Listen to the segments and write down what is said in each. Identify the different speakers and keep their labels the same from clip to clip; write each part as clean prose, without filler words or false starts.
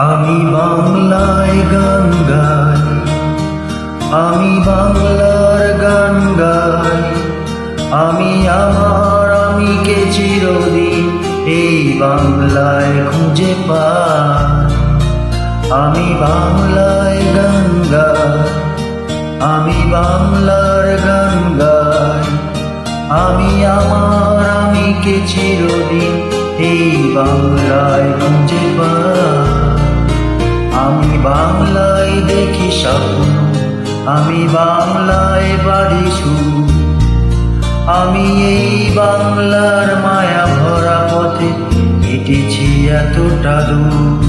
Speaker 1: আমি বাংলায় গান গাই, আমি বাংলার গান গাই। আমি আমার আমিকে চিরদিন এই বাংলায় খুঁজে পাই। আমি বাংলায় গান গাই, আমি বাংলার গান গাই। আমি আমার আমিকে চিরদিন এই বাংলায় খুঁজে পাই। আমি বাংলায় দেখি স্বপ্ন, আমি বাংলায় বাড়ি সুর। আমি এই বাংলার মায়া ভরা পথে হেঁটেছি এতটা দূর।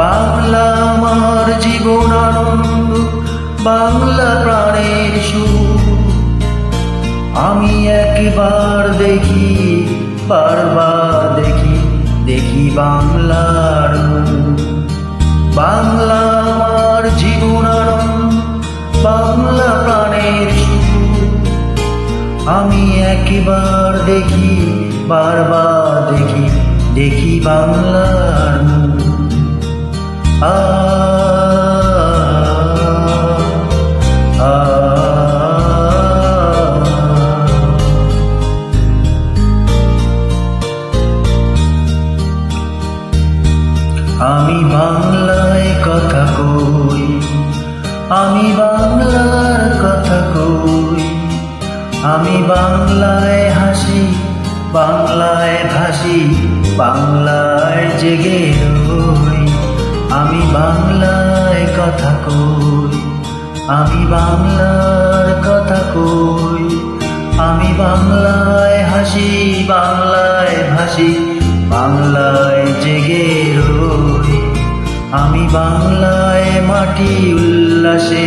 Speaker 1: বাংলা আমার জীবন আনন্দ, বাংলা প্রাণের সুর। আমি একবার দেখি, বারবার দেখি, দেখি বাংলার মুখ। বাংলা আমার জীবন আনন্দ, বাংলা প্রাণের সুর। আমি একবার দেখি, বারবার দেখি, দেখি বাংলার মুখ। আমি বাংলায় কথা কই, আমি বাংলার কথা কই। আমি বাংলায় হাসি, বাংলায় ভাসি, বাংলায় জেগে রই। আমি বাংলায় কথা কই, আমি বাংলার কথা কই। আমি বাংলায় হাসি, বাংলায় ভাসি, বাংলায় জেগে রই। আমি বাংলায় মাটি উল্লাসে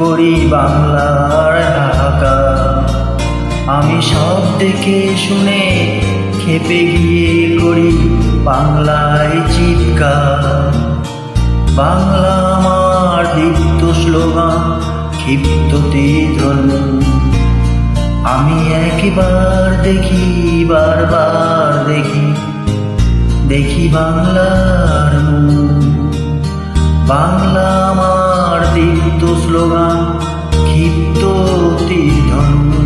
Speaker 1: করি বাংলার হাহাকার। আমি সব দেখে শুনে খেপে গিয়ে করি বাংলায় চিৎকার। বাংলা আমার দীপ্ত স্লোগান, ক্ষিপ্ত তীরধনু। আমি একবার দেখি, বারবার দেখি, দেখি বাংলার মুখ। বাংলা আমার দীপ্ত স্লোগান, ক্ষিপ্ত তীরধনু।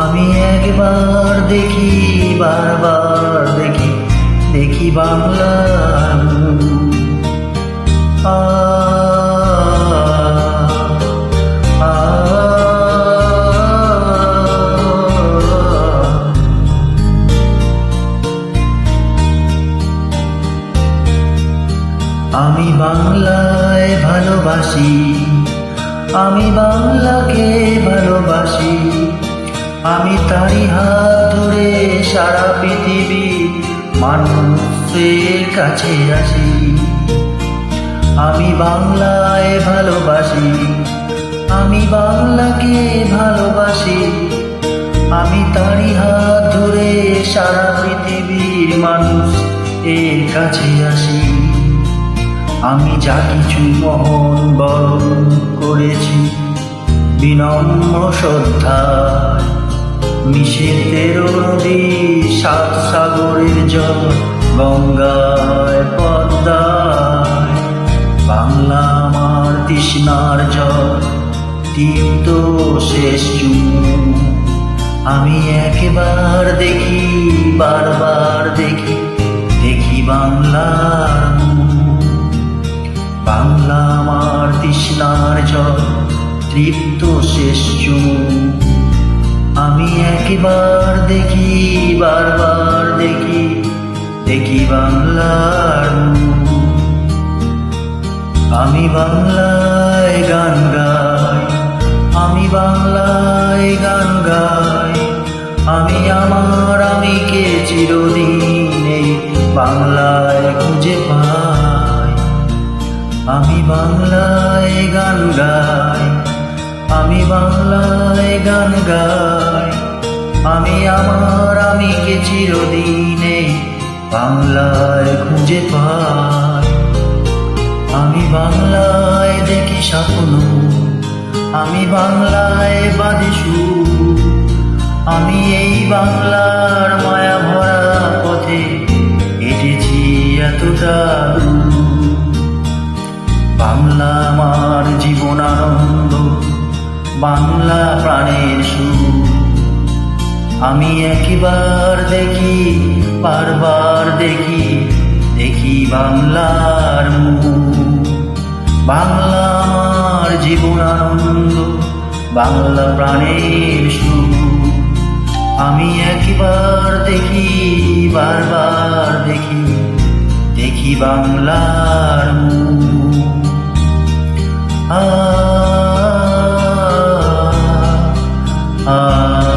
Speaker 1: আমি একবার দেখি, বারবার দেখি, দেখি বাংলার মুখ। আমি বাংলায় ভালোবাসি, আমি বাংলাকে ভালোবাসি। আমি তারি হাত ধরে সারা পৃথিবী মানুষের কাছে আসি। আমি বাংলায় ভালোবাসি, আমি বাংলাকে ভালোবাসি। আমি তারি হাত ধরে সারা পৃথিবীর মানুষ এর কাছে আসি। আমি যা কিছু মহৎ বরণ করেছি বিনম্র শ্রদ্ধায়, মিশে 13 নদী 7 সাগরের জল, গঙ্গায় পদ্মায়। বাংলা আমার তৃষ্ণার জল, তৃপ্ত শেষ চুমুক। আমি একবার দেখি, বারবার দেখি, দেখি বাংলার মুখ। বাংলা আমার তৃষ্ণার জল, তৃপ্ত শেষ চুমুক। আমি একবার দেখি, বারবার দেখি, দেখি বাংলার মুখ। আমি বাংলায় গান গাই, আমি বাংলায় গান গাই। আমি আমার আমিকে চিরদিন এই বাংলায় খুঁজে পাই। আমি বাংলায় গান গাই, আমি বাংলায় গান গাই। আমি আমার আমিকে চিরদিন এই বাংলায় খুঁজে পাই। আমি বাংলায় দেখি স্বপ্ন, আমি বাংলায় বাঁধি সুর। আমি এই বাংলার মায়া ভরা পথে হেঁটেছি এতটা জাদু। বাংলা আমার জীবন আনন্দ, বাংলা প্রাণের সুর। আমি একবার দেখি, বারবার দেখি, দেখি বাংলার মুখ। বাংলা আমার জীবন আনন্দ, বাংলা প্রাণের সুর। আমি একবার দেখি, বারবার দেখি, দেখি বাংলার মুখ। আ আ